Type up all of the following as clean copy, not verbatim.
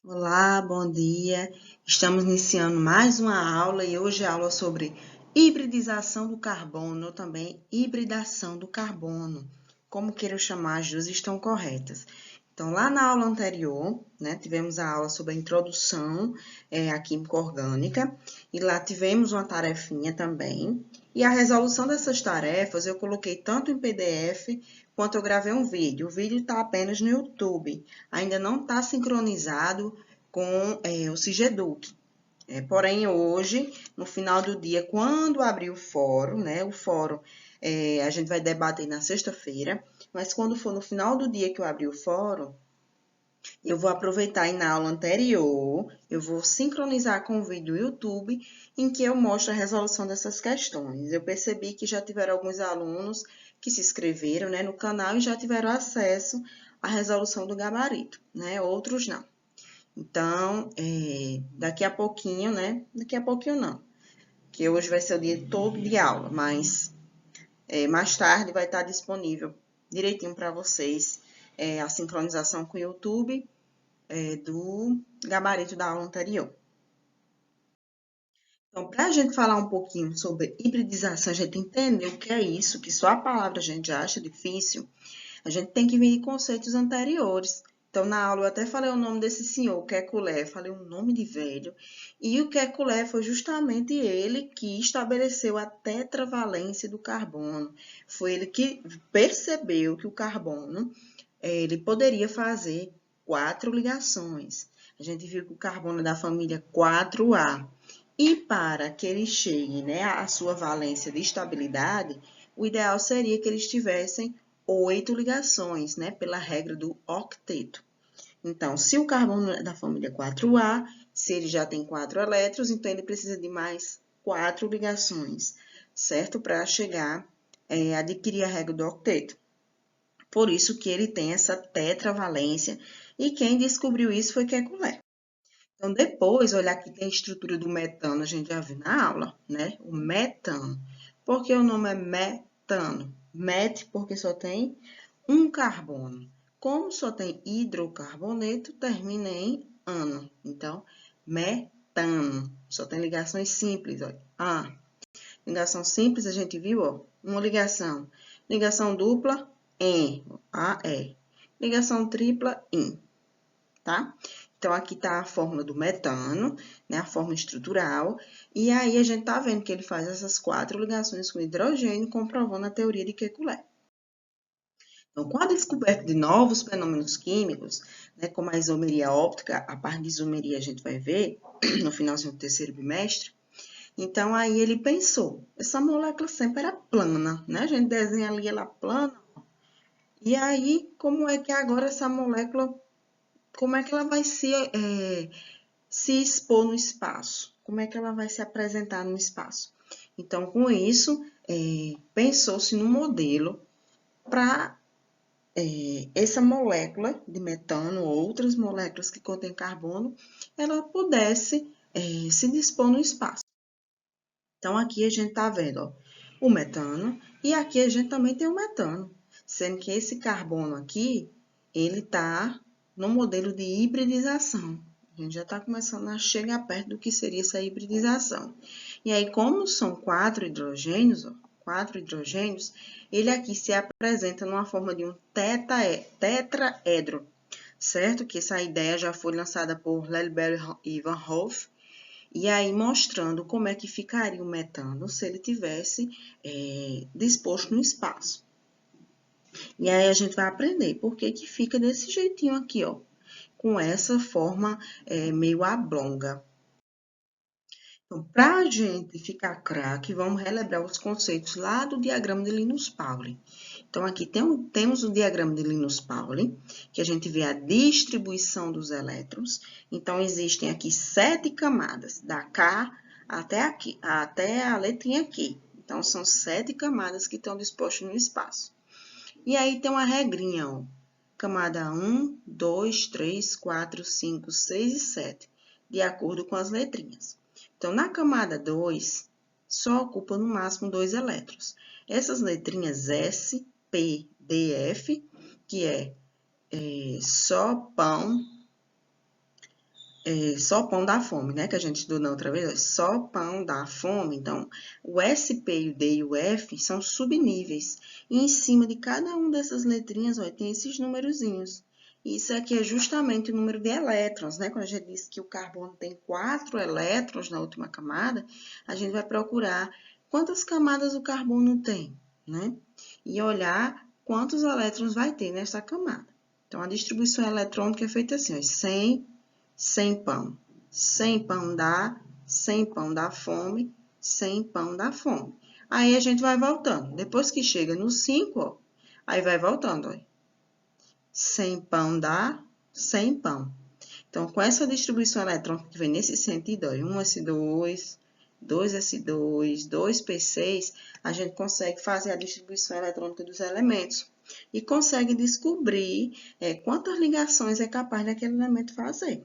Olá, bom dia. Estamos iniciando mais uma aula e hoje é a aula sobre hibridização do carbono, ou também hibridação do carbono. Como queiram chamar, as duas estão corretas. Então, lá na aula anterior, tivemos a aula sobre a introdução à química orgânica e lá tivemos uma tarefinha também. E a resolução dessas tarefas eu coloquei tanto em PDF quanto eu gravei um vídeo. O vídeo está apenas no YouTube, ainda não está sincronizado com o Sigeduc. Porém, hoje, no final do dia, quando abrir o fórum, o fórum a gente vai debater na sexta-feira, mas quando for no final do dia que eu abrir o fórum, eu vou aproveitar e na aula anterior, eu vou sincronizar com o vídeo do YouTube, em que eu mostro a resolução dessas questões. Eu percebi que já tiveram alguns alunos que se inscreveram, no canal e já tiveram acesso à resolução do gabarito, Outros não. Então, daqui a pouquinho, Daqui a pouquinho não, que hoje vai ser o dia todo de aula, mas mais tarde vai estar disponível direitinho para vocês a sincronização com o YouTube do gabarito da aula anterior. Então, para a gente falar um pouquinho sobre hibridização, a gente entender o que é isso, que só a palavra a gente acha difícil, a gente tem que vir de conceitos anteriores. Então, na aula eu até falei o nome desse senhor, Kekulé, falei um nome de velho, e o Kekulé foi justamente ele que estabeleceu a tetravalência do carbono. Foi ele que percebeu que o carbono ele poderia fazer 4 ligações. A gente viu que o carbono é da família 4A. E para que ele chegue à sua valência de estabilidade, o ideal seria que eles tivessem 8 ligações, pela regra do octeto. Então, se o carbono é da família 4A, se ele já tem 4 elétrons, então ele precisa de mais 4 ligações, certo? Para chegar a adquirir a regra do octeto. Por isso que ele tem essa tetravalência, e quem descobriu isso foi Kekulé. Então, depois, olhar aqui tem a estrutura do metano, a gente já viu na aula, O metano. Por que o nome é metano? Met, porque só tem um carbono. Como só tem hidrocarboneto, termina em ano. Então, metano. Só tem ligações simples, olha. Ligação simples, a gente viu, ó. Uma ligação. Ligação dupla, em. AE. Ligação tripla, in. Tá? Então, aqui está a fórmula do metano, a fórmula estrutural, e aí a gente está vendo que ele faz essas 4 ligações com hidrogênio, comprovando a teoria de Kekulé. Então, com a descoberta de novos fenômenos químicos, como a isomeria óptica, a parte de isomeria a gente vai ver no finalzinho do terceiro bimestre, então aí ele pensou, essa molécula sempre era plana, A gente desenha ali ela plana, e aí como é que agora essa molécula, como é que ela vai se expor no espaço? Como é que ela vai se apresentar no espaço? Então, com isso, pensou-se no modelo para essa molécula de metano, ou outras moléculas que contêm carbono, ela pudesse se dispor no espaço. Então, aqui a gente está vendo o metano, e aqui a gente também tem o metano, sendo que esse carbono aqui, ele está no modelo de hibridização. A gente já está começando a chegar perto do que seria essa hibridização. E aí, como são 4 hidrogênios, 4 hidrogênios, ele aqui se apresenta numa forma de um tetraedro, certo? Que essa ideia já foi lançada por Lelberg e Van Hoff, e aí mostrando como é que ficaria o metano se ele tivesse disposto no espaço. E aí a gente vai aprender por que que fica desse jeitinho aqui, ó, com essa forma meio oblonga. Então, para a gente ficar craque, vamos relembrar os conceitos lá do diagrama de Linus-Pauling. Então, aqui temos o diagrama de Linus-Pauling, que a gente vê a distribuição dos elétrons. Então, existem aqui 7 camadas, da K até aqui, até a letrinha aqui. Então, são 7 camadas que estão dispostas no espaço. E aí tem uma regrinha, ó. Camada 1, 2, 3, 4, 5, 6 e 7, de acordo com as letrinhas. Então, na camada 2, só ocupa no máximo 2 elétrons. Essas letrinhas S, P, D, F, que é só pão, só pão dá fome, né? Que a gente estudou na outra vez, só pão dá fome. Então, o SP, o D e o F são subníveis. E em cima de cada uma dessas letrinhas, ó, tem esses numerozinhos. Isso aqui é justamente o número de elétrons, né? Quando a gente disse que o carbono tem 4 elétrons na última camada, a gente vai procurar quantas camadas o carbono tem, né? E olhar quantos elétrons vai ter nessa camada. Então, a distribuição eletrônica é feita assim, ó, 100 pão. 100 pão dá fome, 100 pão dá fome. Aí a gente vai voltando. Depois que chega no 5, ó, aí vai voltando, ó. 100 pão dá 100 pão. Então, com essa distribuição eletrônica que vem nesse sentido, ó, 1s2, 2s2, 2p6, a gente consegue fazer a distribuição eletrônica dos elementos e consegue descobrir quantas ligações é capaz daquele elemento fazer.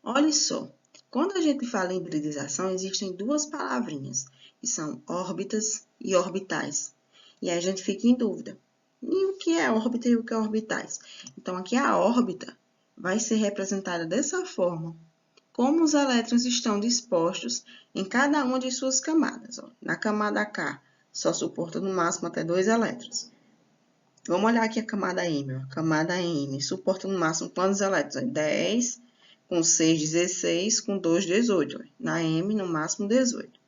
Olha só, quando a gente fala em hibridização, existem duas palavrinhas, que são órbitas e orbitais. E aí a gente fica em dúvida. E o que é órbita e o que é orbitais? Então, aqui a órbita vai ser representada dessa forma, como os elétrons estão dispostos em cada uma de suas camadas. Ó. Na camada K, só suporta no máximo até 2 elétrons. Vamos olhar aqui a camada M. Ó. A camada M suporta no máximo quantos elétrons? 10, com 6, 16, com 2, 18. Na M, no máximo 18.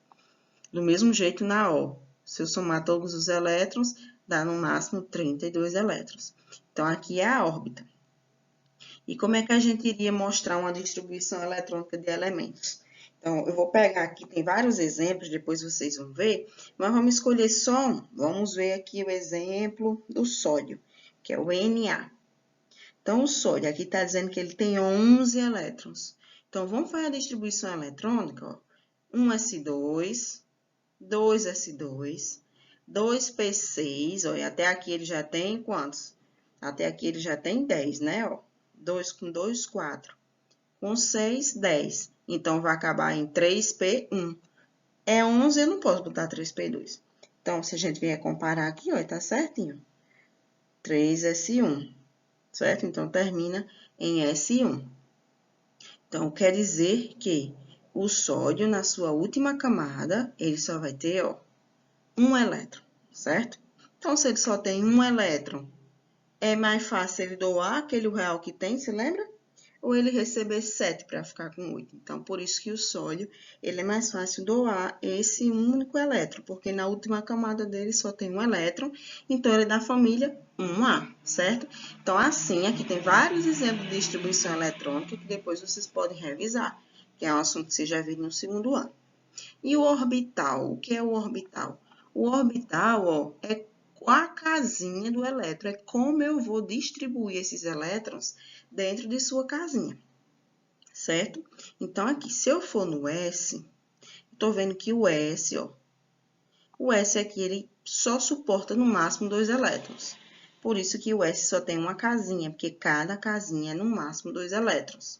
Do mesmo jeito na O. Se eu somar todos os elétrons, dá no máximo 32 elétrons. Então, aqui é a órbita. E como é que a gente iria mostrar uma distribuição eletrônica de elementos? Então, eu vou pegar aqui, tem vários exemplos, depois vocês vão ver, mas vamos escolher só um. Vamos ver aqui o exemplo do sódio, que é o Na. Então, o sódio, aqui está dizendo que ele tem 11 elétrons. Então, vamos fazer a distribuição eletrônica, ó. 1s2, 2s2, 2p6, ó, e até aqui ele já tem quantos? Até aqui ele já tem 10, né, ó. 2 com 2, 4. Com 6, 10. Então, vai acabar em 3p1. É 11, eu não posso botar 3p2. Então, se a gente vier comparar aqui, ó, tá certinho. 3s1. Certo? Então, termina em S1. Então, quer dizer que o sódio, na sua última camada, ele só vai ter, ó, um elétron, certo? Então, se ele só tem um elétron, é mais fácil ele doar aquele real que tem, se lembra? Ou ele receber 7 para ficar com 8. Então, por isso que o sódio, ele é mais fácil doar esse único elétron, porque na última camada dele só tem um elétron, então ele é da família 1A, certo? Então, assim, aqui tem vários exemplos de distribuição eletrônica que depois vocês podem revisar, que é um assunto que vocês já viram no segundo ano. E o orbital, o que é o orbital? O orbital, ó, é a casinha do elétron, é como eu vou distribuir esses elétrons dentro de sua casinha, certo? Então, aqui, se eu for no S, estou vendo que o S, ó, o S aqui, ele só suporta no máximo 2 elétrons. Por isso que o S só tem uma casinha, porque cada casinha é no máximo 2 elétrons.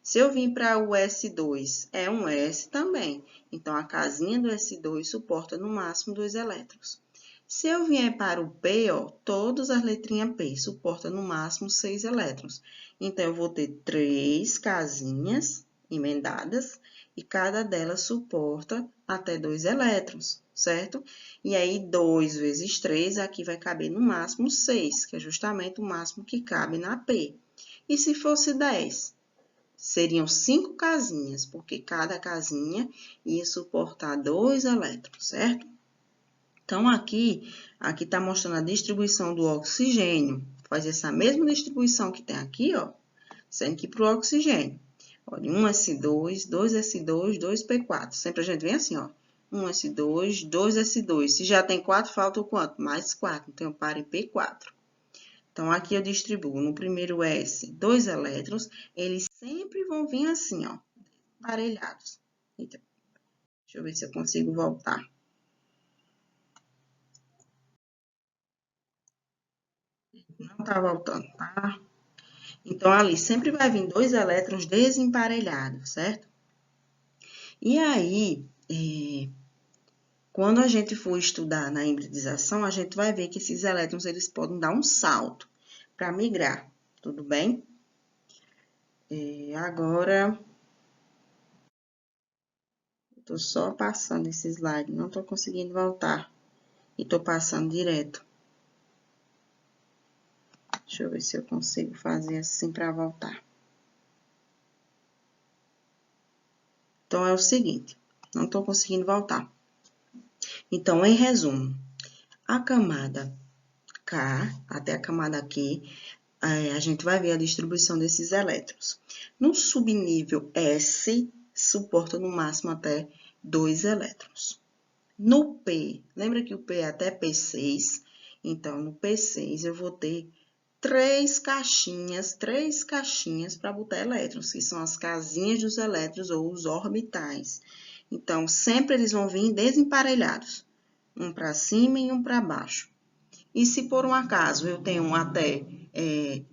Se eu vim para o S2, é um S também. Então, a casinha do S2 suporta no máximo 2 elétrons. Se eu vier para o P, ó, todas as letrinhas P suportam no máximo 6 elétrons. Então, eu vou ter 3 casinhas emendadas e cada delas suporta até 2 elétrons, certo? E aí, 2 vezes 3, aqui vai caber no máximo 6, que é justamente o máximo que cabe na P. E se fosse 10? Seriam 5 casinhas, porque cada casinha ia suportar 2 elétrons, certo? Então, aqui está mostrando a distribuição do oxigênio. Faz essa mesma distribuição que tem aqui, ó, sendo que para o oxigênio. Olha, 1s2, 2s2, 2p4. Sempre a gente vem assim, ó. 1s2, 2s2. Se já tem 4, falta o quanto? Mais 4. Então, eu paro em p4. Então, aqui eu distribuo no primeiro S 2 elétrons, eles sempre vão vir assim, ó, emparelhados. Então, deixa eu ver se eu consigo voltar. Não tá voltando, tá? Então, ali sempre vai vir 2 elétrons desemparelhados, certo? E aí, quando a gente for estudar na hibridização, a gente vai ver que esses elétrons, eles podem dar um salto para migrar, tudo bem? Agora, estou só passando esse slide, não estou conseguindo voltar. E estou passando direto. Deixa eu ver se eu consigo fazer assim para voltar. Então, é o seguinte, não estou conseguindo voltar. Então, em resumo, a camada K até a camada Q, a gente vai ver a distribuição desses elétrons. No subnível S, suporta no máximo até 2 elétrons. No P, lembra que o P é até P6? Então, no P6 eu vou ter três caixinhas para botar elétrons, que são as casinhas dos elétrons ou os orbitais. Então, sempre eles vão vir desemparelhados, um para cima e um para baixo. E se por um acaso eu tenho até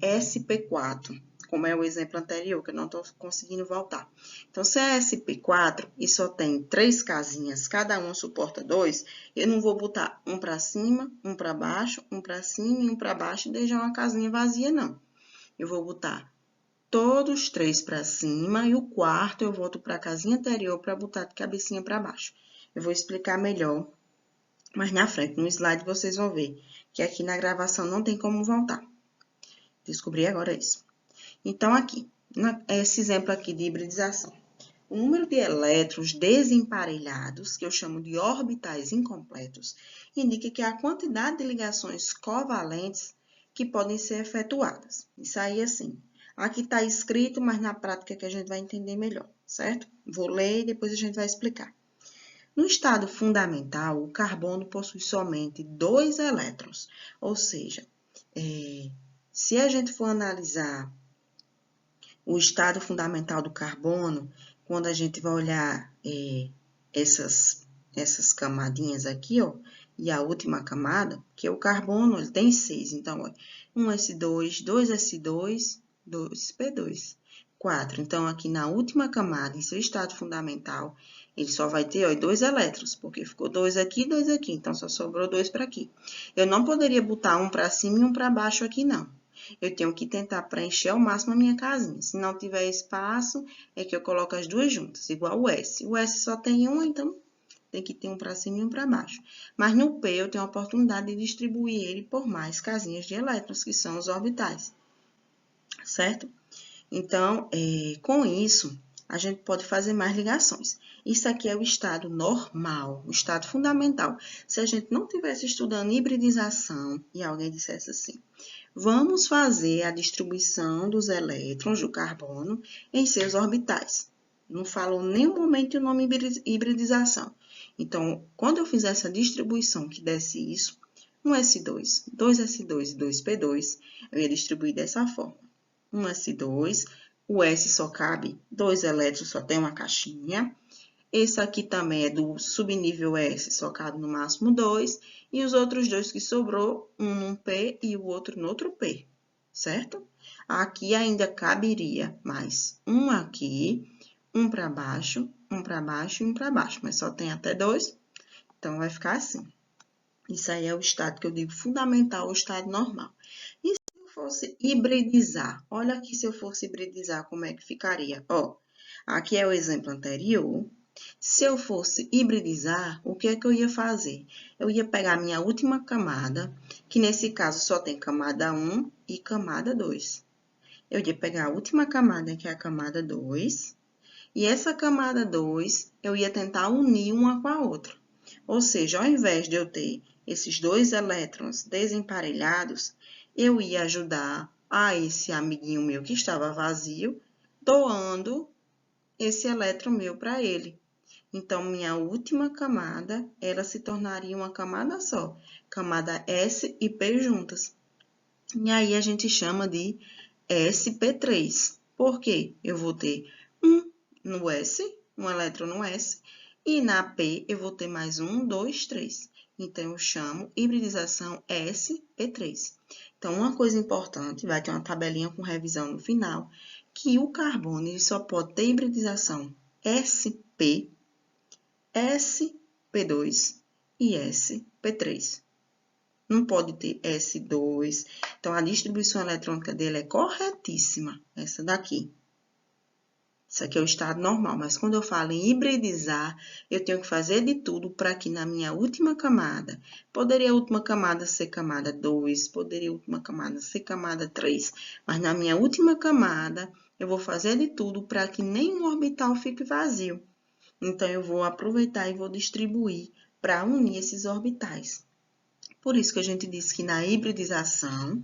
SP4, como é o exemplo anterior, que eu não estou conseguindo voltar. Então, se é SP4 e só tem 3 casinhas, cada uma suporta 2, eu não vou botar um para cima, um para baixo, um para cima e um para baixo e deixar uma casinha vazia, não. Eu vou botar todos 3 para cima e o quarto eu volto para a casinha anterior para botar de cabecinha para baixo. Eu vou explicar melhor, mas na frente, no slide, vocês vão ver que aqui na gravação não tem como voltar. Descobri agora isso. Então, aqui, esse exemplo aqui de hibridização. O número de elétrons desemparelhados, que eu chamo de orbitais incompletos, indica que é a quantidade de ligações covalentes que podem ser efetuadas. Isso aí, assim, aqui está escrito, mas na prática é que a gente vai entender melhor, certo? Vou ler e depois a gente vai explicar. No estado fundamental, o carbono possui somente 2 elétrons, ou seja, se a gente for analisar o estado fundamental do carbono, quando a gente vai olhar essas camadinhas aqui, ó, e a última camada, que é o carbono, ele tem 6, então, ó, 1s2, 2s2, 2p2, 4. Então, aqui na última camada, em seu estado fundamental, ele só vai ter, ó, 2 elétrons, porque ficou 2 aqui e 2 aqui, então só sobrou 2 para aqui. Eu não poderia botar um para cima e um para baixo aqui, não. Eu tenho que tentar preencher ao máximo a minha casinha. Se não tiver espaço, é que eu coloco as duas juntas, igual o S. O S só tem um, então tem que ter um para cima e um para baixo. Mas no P, eu tenho a oportunidade de distribuir ele por mais casinhas de elétrons, que são os orbitais. Certo? Então, com isso, a gente pode fazer mais ligações. Isso aqui é o estado normal, o estado fundamental. Se a gente não estivesse estudando hibridização e alguém dissesse assim, vamos fazer a distribuição dos elétrons do carbono em seus orbitais. Não falou em nenhum momento o nome hibridização. Então, quando eu fizer essa distribuição que desse isso, 1s2, 2s2 e 2p2, eu ia distribuir dessa forma. 1s2, o S só cabe 2 elétrons, só tem uma caixinha. Esse aqui também é do subnível S, só cabe no máximo 2. E os outros dois que sobrou, um num P e o outro no outro P, certo? Aqui ainda caberia mais um aqui, um para baixo e um para baixo. Mas só tem até 2, então vai ficar assim. Isso aí é o estado que eu digo fundamental, o estado normal. E se eu fosse hibridizar? Olha aqui se eu fosse hibridizar, como é que ficaria? Ó, aqui é o exemplo anterior. Se eu fosse hibridizar, o que é que eu ia fazer? Eu ia pegar a minha última camada, que nesse caso só tem camada 1 e camada 2. Eu ia pegar a última camada, que é a camada 2, e essa camada 2 eu ia tentar unir uma com a outra. Ou seja, ao invés de eu ter esses 2 elétrons desemparelhados, eu ia ajudar a esse amiguinho meu que estava vazio, doando esse elétron meu para ele. Então, minha última camada, ela se tornaria uma camada só, camada S e P juntas. E aí, a gente chama de sp3. Por quê? Eu vou ter um no S, um elétron no S, e na P eu vou ter mais 1, 2, 3. Então, eu chamo hibridização sp3. Então, uma coisa importante, vai ter uma tabelinha com revisão no final, que o carbono ele só pode ter hibridização sp, sp2 e sp3. Não pode ter S2. Então, a distribuição eletrônica dele é corretíssima, essa daqui. Isso aqui é o estado normal, mas quando eu falo em hibridizar, eu tenho que fazer de tudo para que na minha última camada, poderia a última camada ser camada 2, poderia a última camada ser camada 3, mas na minha última camada, eu vou fazer de tudo para que nenhum orbital fique vazio. Então, eu vou aproveitar e vou distribuir para unir esses orbitais. Por isso que a gente diz que na hibridização,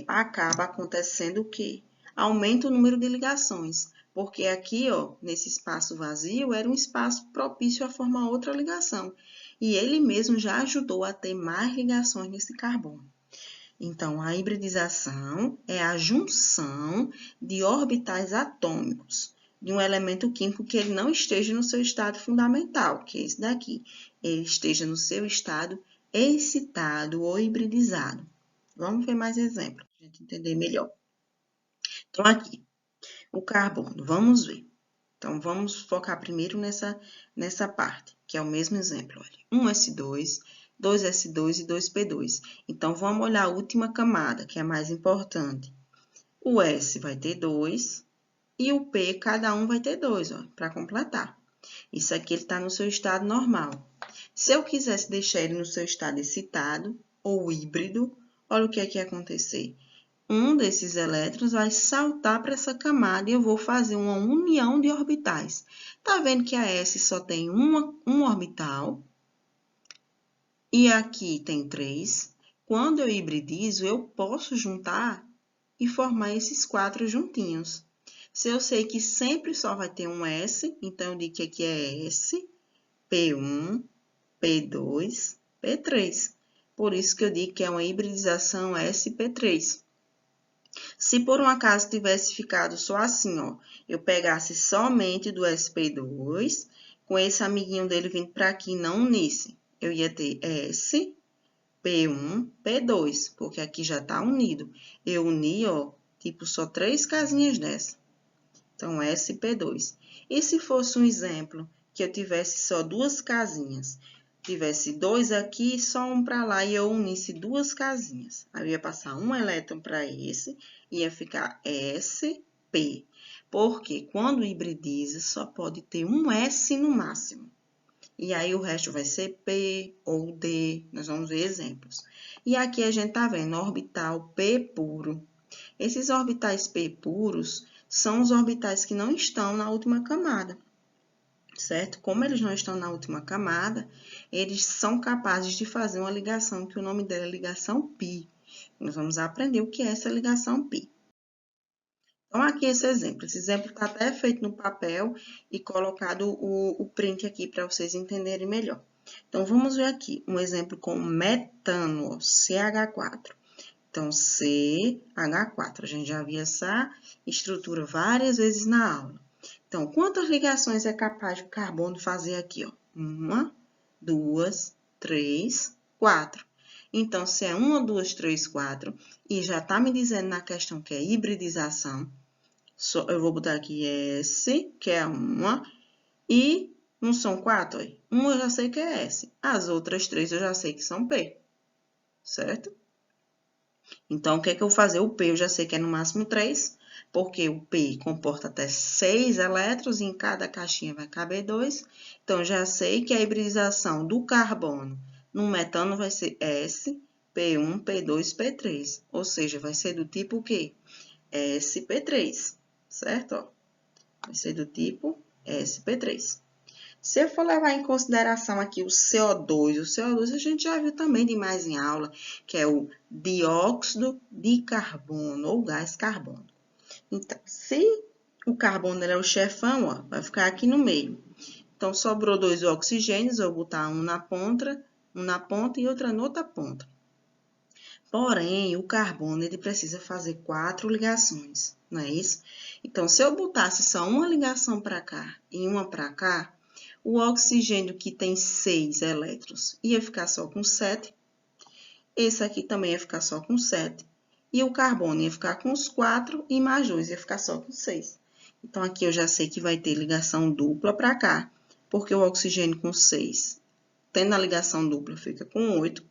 acaba acontecendo o quê? Aumenta o número de ligações. Porque aqui, ó, nesse espaço vazio, era um espaço propício a formar outra ligação. E ele mesmo já ajudou a ter mais ligações nesse carbono. Então, a hibridização é a junção de orbitais atômicos de um elemento químico que ele não esteja no seu estado fundamental, que é esse daqui. Ele esteja no seu estado excitado ou hibridizado. Vamos ver mais exemplos, para a gente entender melhor. Então, aqui, o carbono, vamos ver. Então, vamos focar primeiro nessa parte, que é o mesmo exemplo. Olha, 1S2, 2S2 e 2P2. Então, vamos olhar a última camada, que é a mais importante. O S vai ter 2 e o P, cada um vai ter 2, para completar. Isso aqui ele está no seu estado normal. Se eu quisesse deixar ele no seu estado excitado ou híbrido, olha o que é que ia acontecer. Um desses elétrons vai saltar para essa camada e eu vou fazer uma união de orbitais. Tá vendo que a S só tem um orbital e aqui tem 3. Quando eu hibridizo, eu posso juntar e formar esses 4 juntinhos. Se eu sei que sempre só vai ter um S, então eu digo que aqui é S, P1, P2, P3. Por isso que eu digo que é uma hibridização sp3. Se por um acaso tivesse ficado só assim, ó, eu pegasse somente do sp2, com esse amiguinho dele vindo para aqui e não unisse, eu ia ter S, P1, P2, porque aqui já está unido. Eu uni, ó, tipo só 3 casinhas dessa. Então, SP2. E se fosse um exemplo que eu tivesse só 2 casinhas, tivesse 2 aqui e só um para lá, e eu unisse 2 casinhas. Aí eu ia passar um elétron para esse, ia ficar SP. Porque quando hibridiza, só pode ter um S no máximo. E aí o resto vai ser P ou D, nós vamos ver exemplos. E aqui a gente tá vendo orbital P puro. Esses orbitais P puros são os orbitais que não estão na última camada, certo? Como eles não estão na última camada, eles são capazes de fazer uma ligação, que o nome dela é ligação π. Nós vamos aprender o que é essa ligação π. Então, aqui esse exemplo está até feito no papel e colocado o print aqui para vocês entenderem melhor. Então, vamos ver aqui um exemplo com metano, CH4. Então, CH4, a gente já viu essa estrutura várias vezes na aula. Então, quantas ligações é capaz o carbono fazer aqui, ó? 1, 2, 3, 4. Então, se é 1, 2, 3, 4, e já está me dizendo na questão que é hibridização, eu vou botar aqui S, que é 1, e não são 4, ó. 1 eu já sei que é S, as outras 3 eu já sei que são P, certo? Então, o que é que eu vou fazer? O P eu já sei que é no máximo 3, porque o P comporta até 6 elétrons e em cada caixinha vai caber 2. Então, eu já sei que a hibridização do carbono no metano vai ser S, P1, P2, P3. Ou seja, vai ser do tipo o quê? sp3, certo? Ó, vai ser do tipo sp3. Se eu for levar em consideração aqui o CO2 a gente já viu também demais em aula, que é o dióxido de carbono ou gás carbônico. Então, se o carbono é o chefão, ó, vai ficar aqui no meio. Então, sobrou 2 oxigênios, eu vou botar um na ponta e outra na outra ponta. Porém, o carbono ele precisa fazer 4 ligações, não é isso? Então, se eu botasse só uma ligação para cá e uma para cá, o oxigênio que tem 6 elétrons ia ficar só com 7. Esse aqui também ia ficar só com 7. E o carbono ia ficar com os 4 e mais 2 ia ficar só com 6. Então, aqui eu já sei que vai ter ligação dupla para cá, porque o oxigênio com 6, tendo a ligação dupla, fica com 8.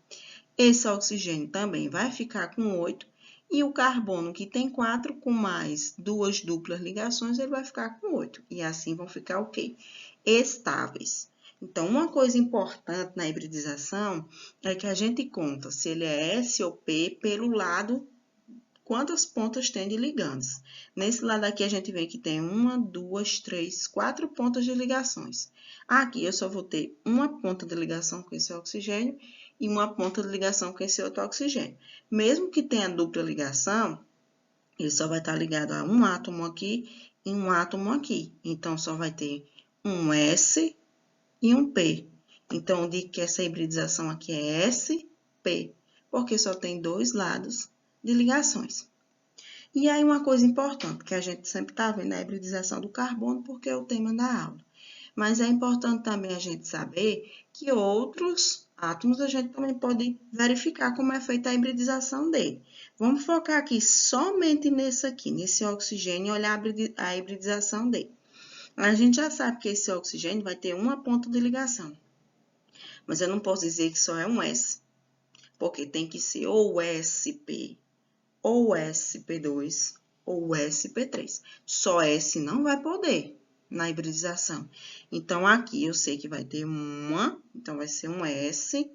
Esse oxigênio também vai ficar com 8. E o carbono, que tem 4 com mais 2 duplas ligações, ele vai ficar com 8. E assim vão ficar o quê? Estáveis. Então, uma coisa importante na hibridização é que a gente conta se ele é S ou P pelo lado, quantas pontas tem de ligandos. Nesse lado aqui, a gente vê que tem 1, 2, 3, 4 pontas de ligações. Aqui, eu só vou ter uma ponta de ligação com esse oxigênio e uma ponta de ligação com esse outro oxigênio. Mesmo que tenha dupla ligação, ele só vai estar ligado a um átomo aqui e um átomo aqui. Então, só vai ter um S e um P. Então, eu digo que essa hibridização aqui é SP, porque só tem 2 lados de ligações. E aí, uma coisa importante, que a gente sempre está vendo a hibridização do carbono, porque é o tema da aula. Mas é importante também a gente saber que outros átomos a gente também pode verificar como é feita a hibridização dele. Vamos focar aqui somente nesse aqui, nesse oxigênio, e olhar a hibridização dele. A gente já sabe que esse oxigênio vai ter uma ponta de ligação. Mas eu não posso dizer que só é um S, porque tem que ser ou SP, ou SP2, ou SP3. Só S não vai poder na hibridização. Então, aqui eu sei que vai ter uma, então vai ser um S.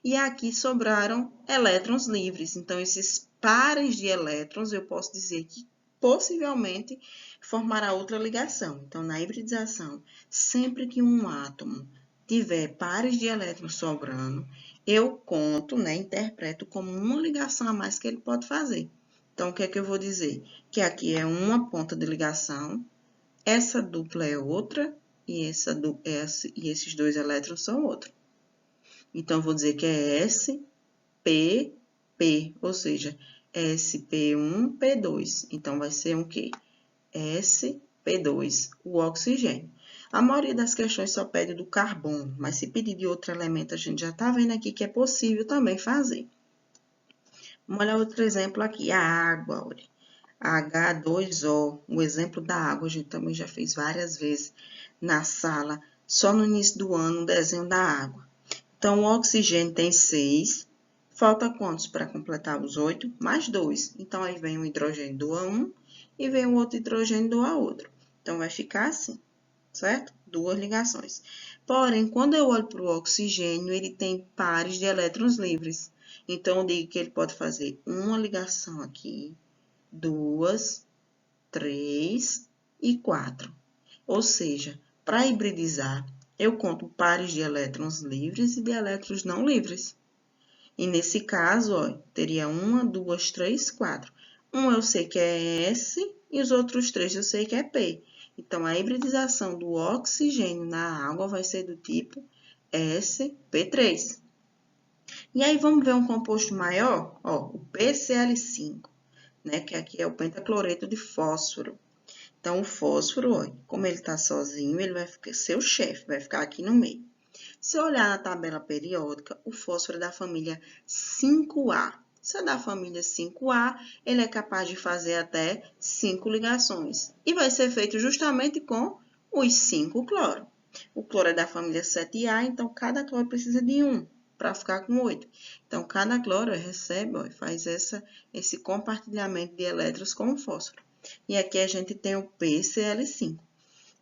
E aqui sobraram elétrons livres. Então, esses pares de elétrons, eu posso dizer que possivelmente formará outra ligação. Então, na hibridização, sempre que um átomo tiver pares de elétrons sobrando, eu conto, né, interpreto como uma ligação a mais que ele pode fazer. Então, o que é que eu vou dizer? Que aqui é uma ponta de ligação, essa dupla é outra, e esses 2 elétrons são outro. Então, eu vou dizer que é S, P, P, ou seja, SP1, P2. Então, vai ser o quê? SP2, o oxigênio. A maioria das questões só pede do carbono, mas se pedir de outro elemento, a gente já está vendo aqui que é possível também fazer. Vamos olhar outro exemplo aqui, a água, olha. H2O, o exemplo da água, a gente também já fez várias vezes na sala, só no início do ano, o desenho da água. Então, o oxigênio tem 6, falta quantos para completar os 8? Mais 2. Então, aí vem o hidrogênio doa 1 e vem o outro hidrogênio doa outro. Então, vai ficar assim, certo? 2 ligações. Porém, quando eu olho para o oxigênio, ele tem pares de elétrons livres. Então, eu digo que ele pode fazer uma ligação aqui, 2, 3 e 4. Ou seja, para hibridizar, eu conto pares de elétrons livres e de elétrons não livres. E nesse caso, ó, teria 1, 2, 3, 4. Um eu sei que é S e os outros 3 eu sei que é P. Então, a hibridização do oxigênio na água vai ser do tipo sp3. E aí, vamos ver um composto maior? Ó, o PCl5, né? Que aqui é o pentacloreto de fósforo. Então, o fósforo, ó, como ele está sozinho, ele vai ser o chefe, vai ficar aqui no meio. Se eu olhar na tabela periódica, o fósforo é da família 5A. Se é da família 5A, ele é capaz de fazer até 5 ligações. E vai ser feito justamente com os 5 cloro. O cloro é da família 7A, então cada cloro precisa de 1 para ficar com 8. Então, cada cloro recebe, ó, faz esse compartilhamento de elétrons com o fósforo. E aqui a gente tem o PCl5.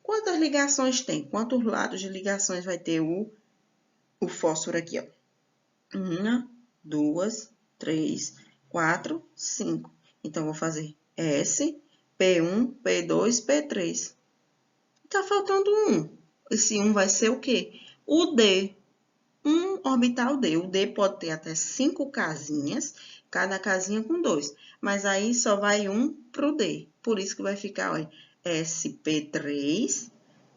Quantas ligações tem? Quantos lados de ligações vai ter o fósforo aqui, ó? 1, 2, 3, 4, 5. Então, vou fazer S, P1, P2, P3. Tá faltando um. Esse 1 vai ser o quê? O D. Um orbital D. O D pode ter até 5 casinhas, cada casinha com 2. Mas aí só vai um pro D. Por isso que vai ficar, olha, SP3,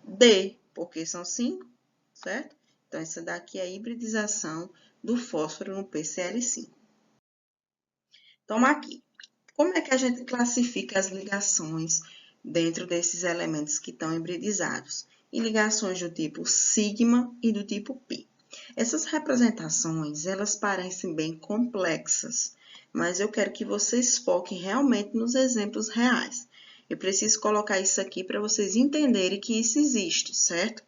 D, porque são 5, certo? Então, essa daqui é a hibridização do fósforo no PCl5. Então, aqui, como é que a gente classifica as ligações dentro desses elementos que estão hibridizados? Em ligações do tipo sigma e do tipo pi. Essas representações, elas parecem bem complexas, mas eu quero que vocês foquem realmente nos exemplos reais. Eu preciso colocar isso aqui para vocês entenderem que isso existe, certo?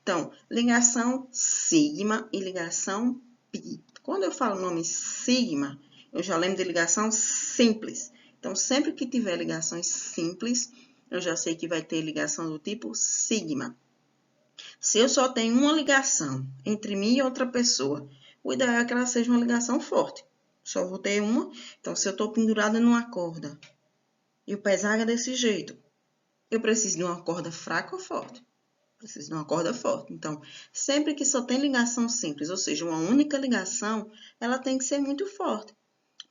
Então, ligação sigma e ligação pi. Quando eu falo o nome sigma, eu já lembro de ligação simples. Então, sempre que tiver ligações simples, eu já sei que vai ter ligação do tipo sigma. Se eu só tenho uma ligação entre mim e outra pessoa, o ideal é que ela seja uma ligação forte. Só vou ter uma. Então, se eu estou pendurada numa corda e o pé zaga desse jeito, eu preciso de uma corda fraca ou forte? Preciso de uma corda forte. Então, sempre que só tem ligação simples, ou seja, uma única ligação, ela tem que ser muito forte.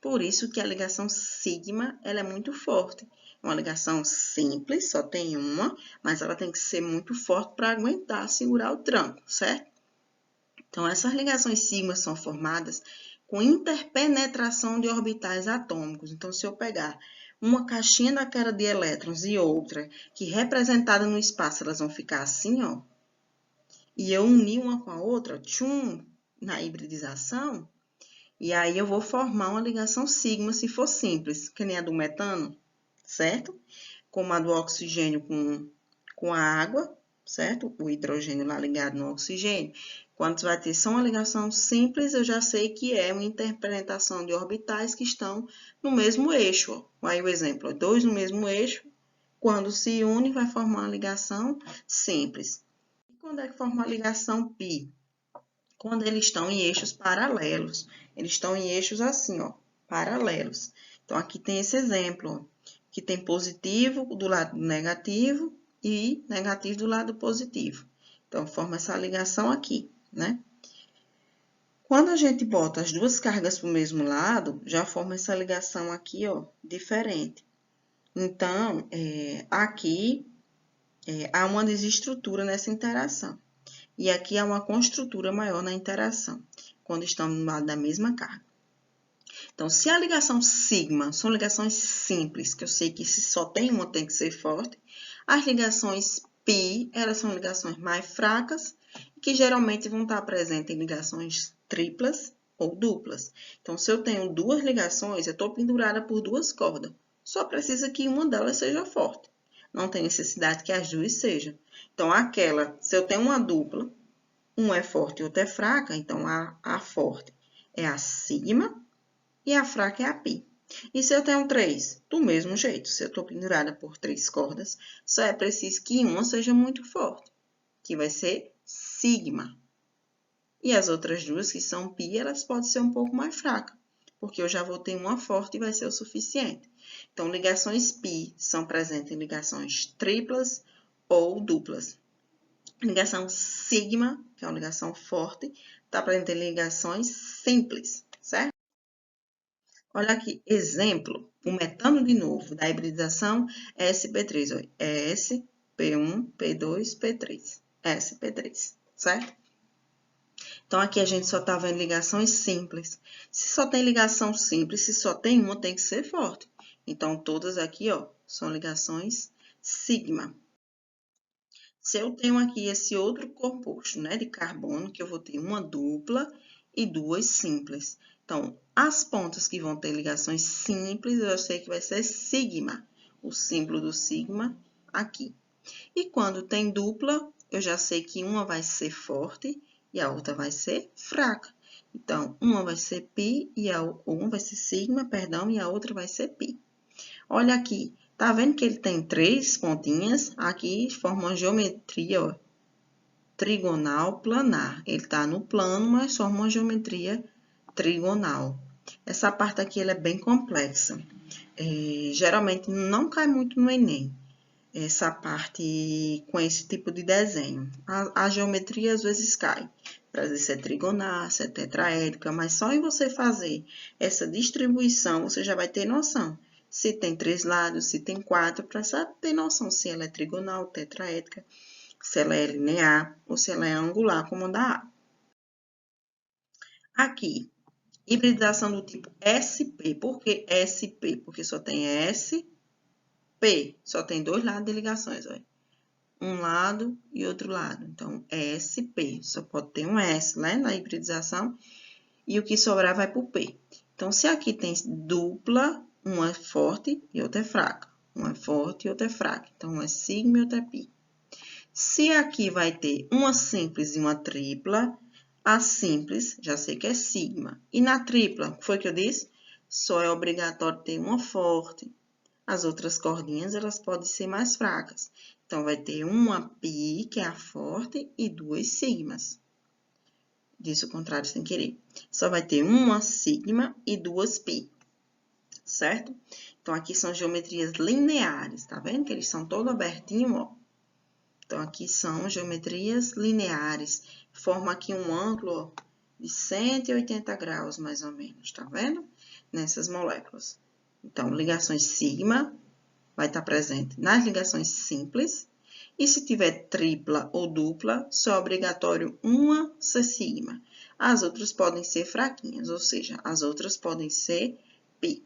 Por isso que a ligação sigma, ela é muito forte. Uma ligação simples, só tem uma, mas ela tem que ser muito forte para aguentar, segurar o tranco, certo? Então, essas ligações sigma são formadas com interpenetração de orbitais atômicos. Então, se eu pegar uma caixinha daquela de elétrons e outra, que representada no espaço, elas vão ficar assim, ó, e eu unir uma com a outra, tchum, na hibridização, e aí eu vou formar uma ligação sigma se for simples, que nem a do metano, certo? Como a do oxigênio com a água, certo? O hidrogênio lá ligado no oxigênio. Quando vai ter só uma ligação simples, eu já sei que é uma interpenetração de orbitais que estão no mesmo eixo. Ó. Aí o exemplo, dois no mesmo eixo, quando se une, vai formar uma ligação simples. E quando é que forma uma ligação pi? Quando eles estão em eixos paralelos. Eles estão em eixos assim, ó, paralelos. Então, aqui tem esse exemplo, ó, que tem positivo do lado negativo e negativo do lado positivo. Então, forma essa ligação aqui, né? Quando a gente bota as duas cargas para o mesmo lado, já forma essa ligação aqui, ó, diferente. Então, aqui há uma desestrutura nessa interação. E aqui há uma construtura maior na interação, quando estão no lado da mesma carga. Então, se a ligação sigma são ligações simples, que eu sei que se só tem uma tem que ser forte, as ligações pi, elas são ligações mais fracas, que geralmente vão estar presentes em ligações triplas ou duplas. Então, se eu tenho duas ligações, eu estou pendurada por duas cordas. Só precisa que uma delas seja forte. Não tem necessidade que as duas sejam. Então, se eu tenho uma dupla, uma é forte e outra é fraca, então a forte é a sigma e a fraca é a pi. E se eu tenho três? Do mesmo jeito, se eu estou pendurada por três cordas, só é preciso que uma seja muito forte, que vai ser sigma. E as outras duas, que são pi, elas podem ser um pouco mais fracas, porque eu já vou ter uma forte e vai ser o suficiente. Então, ligações pi são presentes em ligações triplas ou duplas. Ligação sigma, que é uma ligação forte, está presente em ligações simples, certo? Olha aqui, exemplo, o metano de novo, da hibridização sp3, olha, S, P1, P2, P3, sp3, certo? Então, aqui a gente só está vendo ligações simples. Se só tem ligação simples, se só tem uma, tem que ser forte. Então, todas aqui, ó, são ligações sigma. Se eu tenho aqui esse outro composto, né, de carbono, que eu vou ter uma dupla e duas simples. Então, as pontas que vão ter ligações simples, eu sei que vai ser sigma, o símbolo do sigma aqui. E quando tem dupla, eu já sei que uma vai ser forte e a outra vai ser fraca. Então, uma vai ser pi e uma vai ser sigma, perdão, e a outra vai ser pi. Olha aqui, tá vendo que ele tem três pontinhas? Aqui forma uma geometria, ó, trigonal planar. Ele tá no plano, mas forma uma geometria trigonal. Essa parte aqui ela é bem complexa. Geralmente não cai muito no Enem, essa parte com esse tipo de desenho. A geometria às vezes cai, para dizer se é trigonal, se é tetraédrica, mas só em você fazer essa distribuição, você já vai ter noção. Se tem três lados, se tem quatro, para ter noção se ela é trigonal, tetraédrica, se ela é linear ou se ela é angular, como a da A. Aqui, hibridização do tipo SP. Por que SP? Porque só tem S, P. Só tem dois lados de ligações, olha. Um lado e outro lado. Então, SP. Só pode ter um S, né, na hibridização. E o que sobrar vai para o P. Então, se aqui tem dupla, uma é forte e outra é fraca. Uma é forte e outra é fraca. Então, uma é sigma e outra é pi. Se aqui vai ter uma simples e uma tripla, a simples, já sei que é sigma. E na tripla, o que foi que eu disse? só é obrigatório ter uma forte. As outras cordinhas, elas podem ser mais fracas. Então, vai ter uma pi, que é a forte, e 2 sigmas. Disse o contrário sem querer. Só vai ter uma sigma e 2 pi, certo? Então, aqui são geometrias lineares, tá vendo? Que eles são todos abertinhos, ó. Então, aqui são geometrias lineares. Forma aqui um ângulo, ó, de 180 graus, mais ou menos, tá vendo? Nessas moléculas. Então, ligações sigma vai estar presente nas ligações simples. E se tiver tripla ou dupla, só é obrigatório uma C-sigma. As outras podem ser fraquinhas, ou seja, as outras podem ser pi.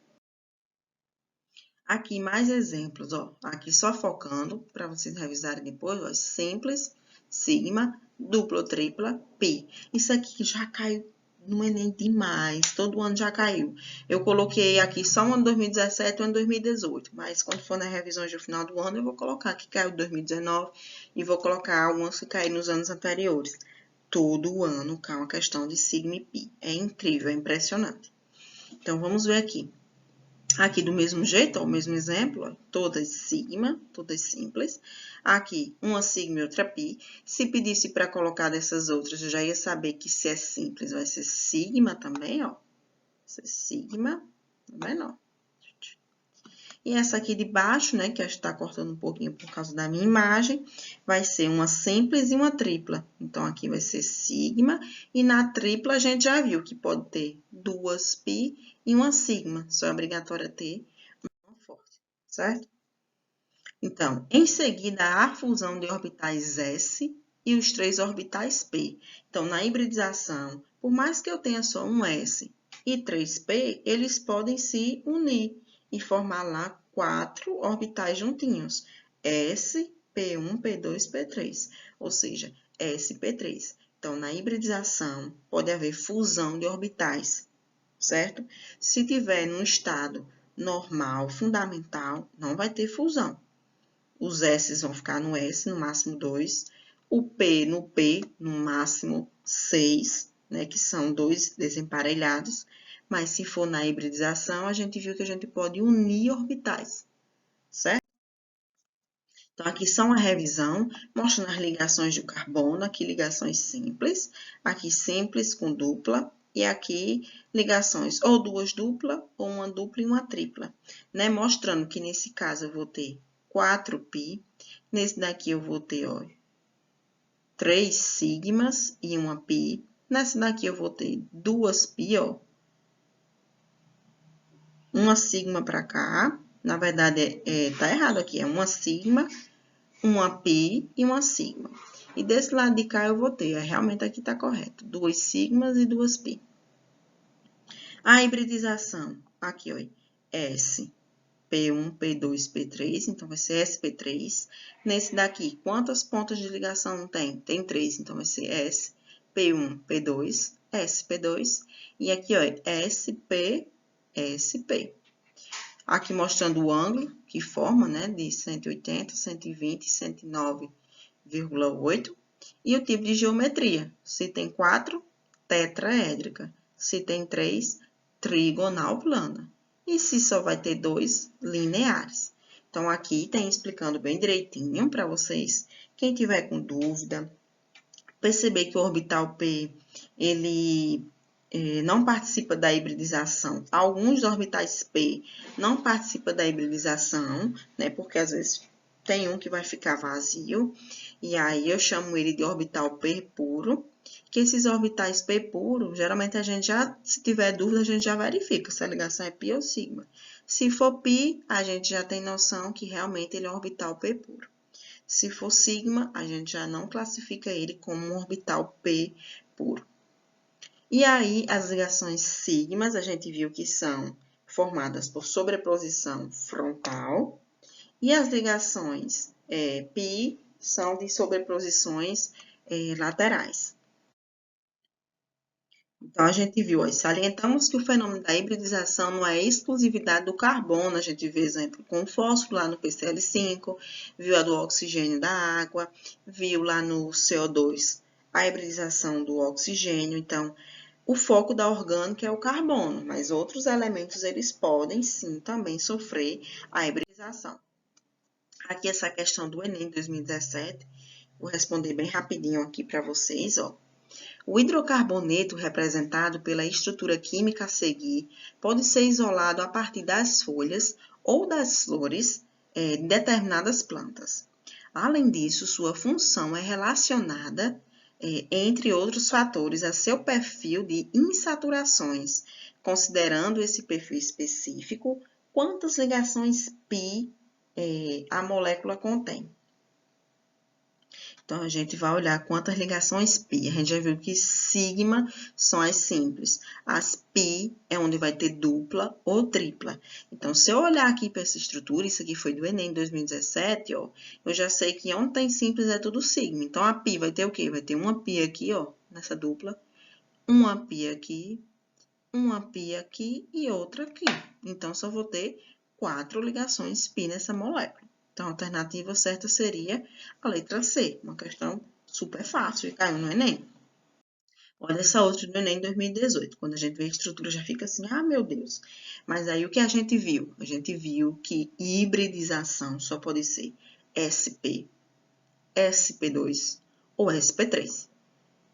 Aqui mais exemplos, ó. Aqui só focando, para vocês revisarem depois, ó. Simples, sigma, dupla ou tripla, pi. Isso aqui já caiu no Enem demais, todo ano já caiu. Eu coloquei aqui só o ano 2017 e o ano 2018, mas quando for nas revisões do final do ano, eu vou colocar que caiu 2019 e vou colocar algumas que caíram nos anos anteriores. Todo ano cai uma questão de sigma e pi. É incrível, é impressionante. Então, vamos ver aqui. Aqui do mesmo jeito, ó, o mesmo exemplo, ó, todas sigma, todas simples. Aqui, uma sigma e outra pi. Se pedisse para colocar dessas outras, eu já ia saber que se é simples, vai ser sigma também, ó. Vai ser sigma, tá vendo, ó? E essa aqui de baixo, né, que acho que tá cortando um pouquinho por causa da minha imagem, vai ser uma simples e uma tripla. Então, aqui vai ser sigma, e na tripla a gente já viu que pode ter duas pi e uma sigma. Só é obrigatório ter uma forte, certo? Então, em seguida, a fusão de orbitais S e os 3 orbitais P. Então, na hibridização, por mais que eu tenha só um S e 3 P, eles podem se unir e formar lá 4 orbitais juntinhos. S, P1, P2, P3, ou seja, SP3. Então, na hibridização, pode haver fusão de orbitais, certo? Se tiver no estado normal, fundamental, não vai ter fusão. Os S vão ficar no S, no máximo 2. O P, no máximo 6, né? Que são 2 desemparelhados. Mas se for na hibridização, a gente viu que a gente pode unir orbitais, certo? Então, aqui só uma revisão, mostrando as ligações de carbono, aqui ligações simples, aqui simples com dupla, e aqui ligações ou duas duplas, ou uma dupla e uma tripla, né? Mostrando que nesse caso eu vou ter 4π, nesse daqui eu vou ter, ó, 3 sigmas e uma π, nesse daqui eu vou ter 2π, ó, uma sigma para cá, na verdade tá errado aqui, é uma sigma, uma pi e uma sigma. E desse lado de cá eu vou ter, realmente aqui tá correto, 2 sigmas e 2 pi. A hibridização, aqui, ó, S, P1, P2, P3, então vai ser SP3. Nesse daqui, quantas pontas de ligação tem? Tem 3, então vai ser S, P1, P2, SP2. E aqui, ó, SP, SP. Aqui mostrando o ângulo que forma, né, de 180, 120 e 109,8. E o tipo de geometria. Se tem 4, tetraédrica. Se tem 3, trigonal plana. E se só vai ter 2, lineares. Então, aqui tem explicando bem direitinho para vocês. Quem tiver com dúvida, perceber que o orbital P, ele não participa da hibridização. Alguns orbitais P não participam da hibridização, né? Porque às vezes tem um que vai ficar vazio. E aí eu chamo ele de orbital P puro. Que esses orbitais P puro, geralmente a gente já, se tiver dúvida, a gente já verifica se a ligação é π ou sigma. Se for π, a gente já tem noção que realmente ele é orbital P puro. Se for sigma, a gente já não classifica ele como um orbital P puro. E aí, as ligações sigmas, a gente viu que são formadas por sobreposição frontal. E as ligações π são de sobreposições laterais. Então, a gente viu, ó, salientamos que o fenômeno da hibridização não é exclusividade do carbono. A gente vê exemplo com o fósforo lá no PCl5, viu a do oxigênio da água, viu lá no CO2 a hibridização do oxigênio. Então, o foco da orgânica é o carbono, mas outros elementos eles podem sim também sofrer a hibridização. Aqui essa questão do Enem 2017, vou responder bem rapidinho aqui para vocês, ó. O hidrocarboneto, representado pela estrutura química a seguir, pode ser isolado a partir das folhas ou das flores de determinadas plantas. Além disso, sua função é relacionada, entre outros fatores, a seu perfil de insaturações, considerando esse perfil específico, quantas ligações π a molécula contém. Então, a gente vai olhar quantas ligações π. A gente já viu que sigma são as simples. As π é onde vai ter dupla ou tripla. Então, se eu olhar aqui para essa estrutura, isso aqui foi do Enem 2017, ó, eu já sei que onde tem simples é tudo sigma. Então, a π vai ter o quê? Vai ter uma π aqui, ó, nessa dupla, uma π aqui, uma π aqui e outra aqui. Então, só vou ter 4 ligações π nessa molécula. Então, a alternativa certa seria a letra C, uma questão super fácil, e caiu no Enem. Olha essa outra do Enem 2018, quando a gente vê a estrutura já fica assim, ah, meu Deus. Mas aí o que a gente viu? A gente viu que hibridização só pode ser SP, SP2 ou SP3,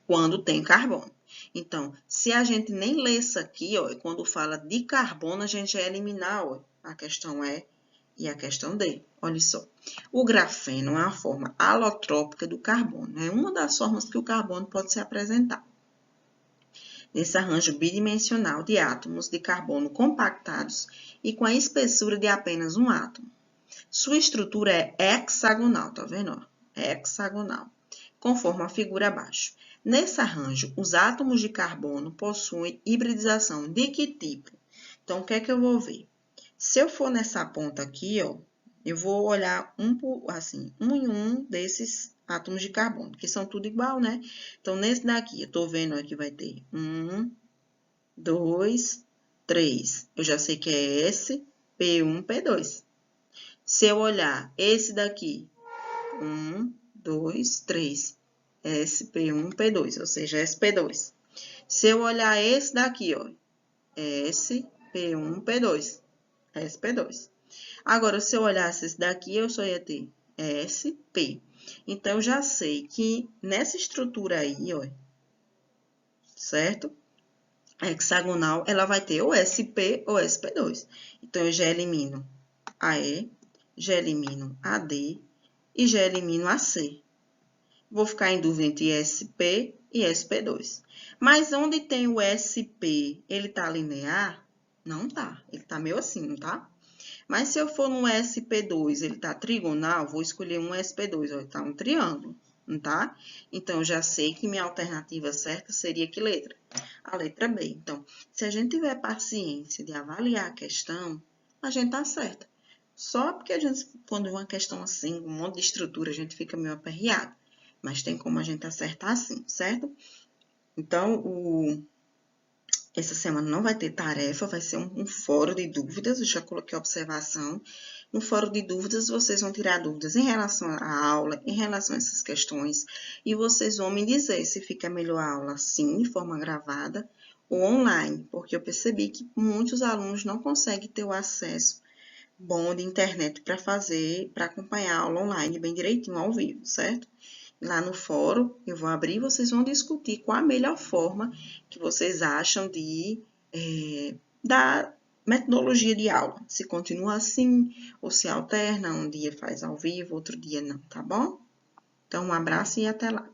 quando tem carbono. Então, se a gente nem lê isso aqui, ó, quando fala de carbono, a gente já eliminar, ó, a questão E e a questão D. Olha só, o grafeno é uma forma alotrópica do carbono, é uma das formas que o carbono pode se apresentar. Nesse arranjo bidimensional de átomos de carbono compactados e com a espessura de apenas um átomo. Sua estrutura é hexagonal, tá vendo? É hexagonal, conforme a figura abaixo. Nesse arranjo, os átomos de carbono possuem hibridização de que tipo? Então, o que é que eu vou ver? Se eu for nessa ponta aqui, ó, eu vou olhar um em um desses átomos de carbono, que são tudo igual, né? Então, nesse daqui, eu tô vendo aqui vai ter 1, 2, 3. Eu já sei que é S, P1, P2. Se eu olhar esse daqui, 1, 2, 3, SP1, P2, ou seja, SP2. Se eu olhar esse daqui, ó, SP1, P2, SP2. Agora, se eu olhasse esse daqui, eu só ia ter SP. Então, eu já sei que nessa estrutura aí, ó, certo? A hexagonal, ela vai ter ou SP ou SP2. Então, eu já elimino a E, já elimino a D e já elimino a C. Vou ficar em dúvida entre SP e SP2. Mas onde tem o SP, ele tá linear? Não tá. Ele tá meio assim, não tá? Mas se eu for no SP2, ele tá trigonal, vou escolher um SP2, ó, tá um triângulo, não tá? Então, eu já sei que minha alternativa certa seria que letra? A letra B. Então, se a gente tiver paciência de avaliar a questão, a gente tá certa. Só porque a gente, quando vê uma questão assim, um monte de estrutura, a gente fica meio aperreado. Mas tem como a gente acertar assim, certo? Então, essa semana não vai ter tarefa, vai ser um fórum de dúvidas, eu já coloquei observação. No fórum de dúvidas, vocês vão tirar dúvidas em relação à aula, em relação a essas questões, e vocês vão me dizer se fica melhor a aula assim, de forma gravada, ou online, porque eu percebi que muitos alunos não conseguem ter o acesso bom de internet para acompanhar a aula online bem direitinho, ao vivo, certo? Lá no fórum, eu vou abrir e vocês vão discutir qual a melhor forma que vocês acham da metodologia de aula. Se continua assim, ou se alterna, um dia faz ao vivo, outro dia não, tá bom? Então, um abraço e até lá.